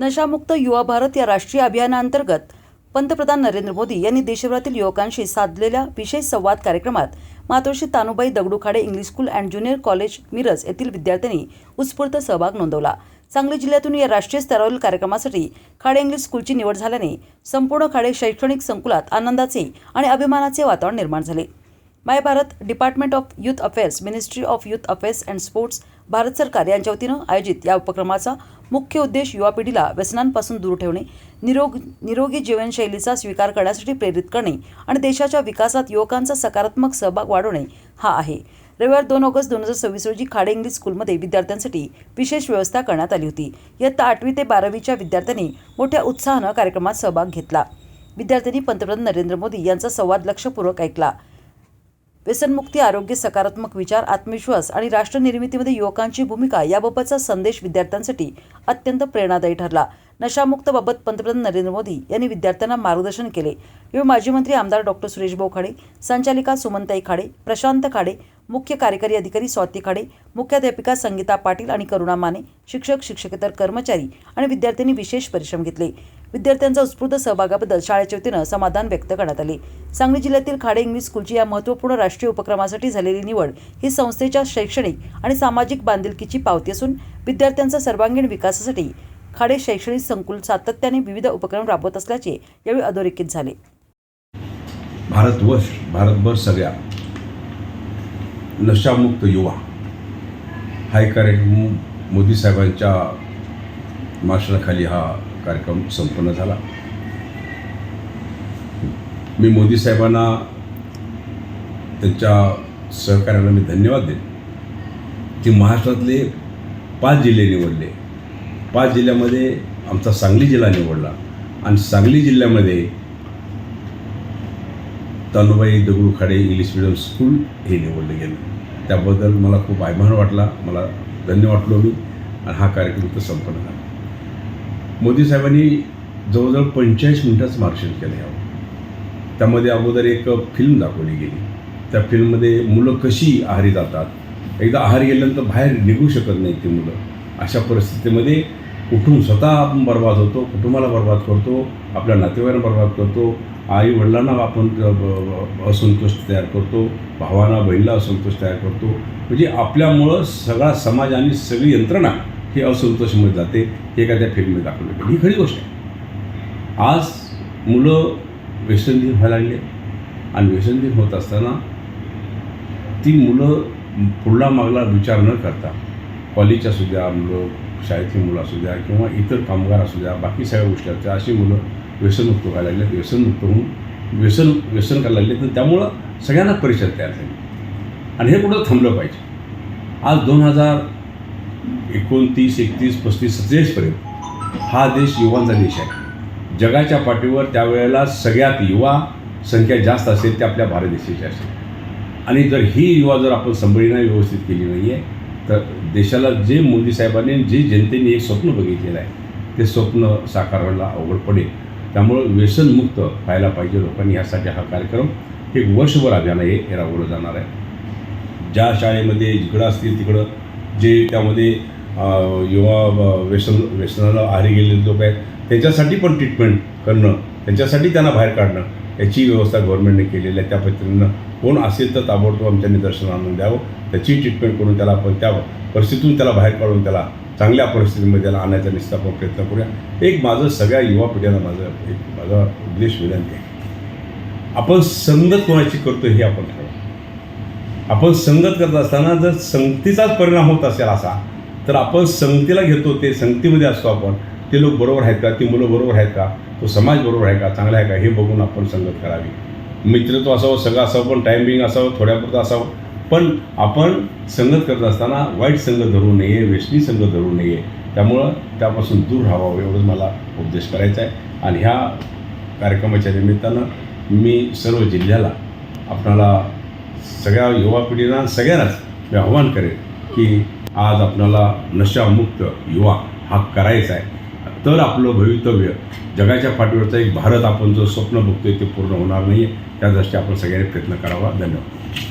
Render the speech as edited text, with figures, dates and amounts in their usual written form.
नशामुक्त युवा भारत या राष्ट्रीय अभियानांतर्गत पंतप्रधान नरेंद्र मोदी यांनी देशभरातील युवकांशी साधलेल्या विशेष संवाद कार्यक्रमात Matoshri Tanubai Dagdu Khade English school and junior college Miraj येथील विद्यार्थ्यांनी उत्स्फूर्त सहभाग नोंदवला। सांगली जिल्ह्यातून या राष्ट्रीय स्तरावरील कार्यक्रमासाठी खाडे इंग्लिश स्कूलची निवड झाल्याने संपूर्ण खाडे शैक्षणिक संकुलात आनंदाचे आणि अभिमानाचे वातावरण निर्माण झाले। My Bharat Department of Youth Affairs, Ministry of Youth Affairs and Sports, Bharat सरकार यांच्या वतीनं आयोजित या उपक्रमाचा मुख्य उद्देश युवा पिढीला व्यसनांपासून दूर ठेवणे, निरोगी जीवनशैलीचा स्वीकार करण्यासाठी प्रेरित करणे आणि देशाच्या विकासात युवकांचा सकारात्मक सहभाग वाढवणे हा आहे। रविवार 2 ऑगस्ट 2026 रोजी खाडे इंग्लिश स्कूलमध्ये विद्यार्थ्यांसाठी विशेष व्यवस्था करण्यात आली होती। इयत्ता 8वी ते 12वीच्या विद्यार्थ्यांनी मोठ्या उत्साहानं कार्यक्रमात सहभाग घेतला। विद्यार्थ्यांनी पंतप्रधान नरेंद्र मोदी यांचा संवाद लक्षपूर्वक ऐकला। व्यसनमुक्ती, आरोग्य, सकारात्मक विचार, आत्मविश्वास आणि राष्ट्र निर्मितीमध्ये युवकांची भूमिका याबाबतचा संदेश विद्यार्थ्यांसाठी अत्यंत प्रेरणादायी ठरला। नशामुक्तबाबत पंतप्रधान नरेंद्र मोदी यांनी विद्यार्थ्यांना मार्गदर्शन केले। यावेळी माजी मंत्री आमदार डॉ. सुरेशभाऊ खाडे, संचालिका सुमनताई खाडे, प्रशांत खाडे, मुख्य कार्यकारी अधिकारी स्वाती खाडे, मुख्याध्यापिका संगीता पाटील आणि करुणा माने, शिक्षक, शिक्षकेतर कर्मचारी आणि विद्यार्थ्यांनी विशेष परिश्रम घेतले। विद्यार्थ्यांचा उत्स्फूर्त सहभागाबद्दल शाळेच्या वतीनं समाधान व्यक्त करण्यात आले। सांगली जिल्ह्यातील खाडे इंग्लिश स्कूलची या महत्त्वपूर्ण राष्ट्रीय उपक्रमासाठी झालेली निवड ही संस्थेच्या शैक्षणिक आणि सामाजिक बांधिलकीची पावती असून विद्यार्थ्यांचा सर्वांगीण विकासासाठी खाडे शैक्षणिक संकुल सातत्याने विविध उपक्रम राबवत असल्याचे यावेळी अधोरेखित झाले। भारतभर सगळ्या नशामुक्त युवा हा एक कार्यक्रम मोदी साहेबांच्या मार्गदर्शनाखाली हा कार्यक्रम संपन्न झाला। मी मोदी साहेबांना त्यांच्या सहकार्याला मी धन्यवाद देतो की महाराष्ट्रातले 5 जिल्हे निवडले। 5 जिल्ह्यामध्ये आमचा सांगली जिल्हा निवडला आणि सांगली जिल्ह्यामध्ये Tanubai Dagdu Khade English medium school हे निवडलं गेलं। त्याबद्दल मला खूप अभिमान वाटला, मला धन्य वाटलो मी आणि हा कार्यक्रम इथं संपन्न झाला। मोदी साहेबांनी जवळजवळ 45 मिनिटाचं मार्गदर्शन केलं यावं। त्यामध्ये अगोदर एक फिल्म दाखवली गेली। त्या फिल्ममध्ये मुलं कशी आहारी जातात, एकदा आहारी गेल्यानंतर बाहेर निघू शकत नाही ती मुलं। अशा परिस्थितीमध्ये कुटुंब स्वतः आपण बर्बाद होतो, कुटुंबाला बर्बाद करतो, आपल्या नातेवाईकांना बर्बाद करतो, आई वडिलांना आपण असंतोष तयार करतो, भावांना बहिणीला असंतोष तयार करतो। म्हणजे आपल्यामुळं सगळा समाज आणि सगळी यंत्रणा ही असंतोषमध्ये जाते। हे काय त्या फिल्ममध्ये दाखवलं गेलं, ही खरी गोष्ट आहे। आज मुलं व्यसनधीन व्हायला लागले आणि व्यसनधीन होत असताना ती मुलं पुढला मागला विचार न करता कॉलेजच्या असू द्या, मुलं शाळेतली मुलं असू द्या किंवा इतर कामगार असू द्या, बाकी सगळ्या गोष्टी असतात, अशी मुलं व्यसनमुक्त व्हायला लागले, व्यसनमुक्त होऊन व्यसन करायला लागले। तर त्यामुळं सगळ्यांना परिसर तयार झाली आणि हे कुठं थांबलं पाहिजे। आज 2029, 31, 35, 47पर्यंत हा देश युवांचा देश आहे। जगाच्या पाठीवर त्यावेळेला सगळ्यात युवा संख्या जास्त असेल ते आपल्या भारत देशाची असेल आणि जर ही युवा जर आपण सांभाळली नाही, व्यवस्थित केली नाही आहे तर देशाला जे मोदी साहेबांनी, जे जनतेने एक स्वप्न बघितलेलं आहे ते स्वप्न साकार व्हायला अवघड पडेल। त्यामुळं व्यसनमुक्त व्हायला पाहिजे लोकांनी। ह्यासाठी हा कार्यक्रम एक वर्षभर अभियान हे राबवलं जाणार आहे। ज्या शाळेमध्ये जिकडं असतील तिकडं जे त्यामध्ये युवा व्यसनाला आहारी गेलेले लोक आहेत त्यांच्यासाठी पण ट्रीटमेंट करणं, त्यांच्यासाठी त्यांना बाहेर काढणं याची व्यवस्था गव्हर्नमेंटने केलेली आहे। त्या पद्धतीनं कोण असेल तर ताबडतोब आमच्या निदर्शनाला आणून द्यावं, त्याची ट्रीटमेंट करून त्याला आपण त्या परिस्थितीतून त्याला बाहेर काढून त्याला चांगल्या परिस्थितीमध्ये त्याला आणायचा निश्चित आपण प्रयत्न करूया। एक माझं सगळ्या युवा पिढ्यांना माझा उद्देश विनंती आहे, आपण संगत कोणाची करतो हे आपण ठरवू। आपण संगत करत असताना जर संगतीचाच परिणाम होत असेल असा तर आपण संगतीला घेतो, ते संगतीमध्ये असतो आपण, ते लोक बरोबर आहेत का, ती मुलं बरोबर आहेत का, तो समाज बरोबर आहे का, चांगला आहे का, हे बघून आपण संगत करावी। मित्रत्व असावं, सगळं असावं, पण टायमिंग असावं, थोड्यापुरतं असावं, पण आपण संगत करत असताना वाईट संगत धरू नये, व्यसनी संगत धरू नये। त्यामुळं त्यापासून दूर राहावं एवढंच मला उपदेश करायचा आहे। आणि ह्या कार्यक्रमाच्या निमित्तानं मी सर्व जिल्ह्याला आपणाला सगळ्या युवा पिढीला सगळ्यांनाच मी आव्हान करेन की आज आपल्याला नशामुक्त युवा हा करायचा आहे, तर आपलं भवितव्य जगाच्या पाठीवरचा एक भारत आपण जो स्वप्न बघतोय ते पूर्ण होणार नाही आहे। त्या दृष्टी आपण सगळ्यांनी प्रयत्न करावा। धन्यवाद।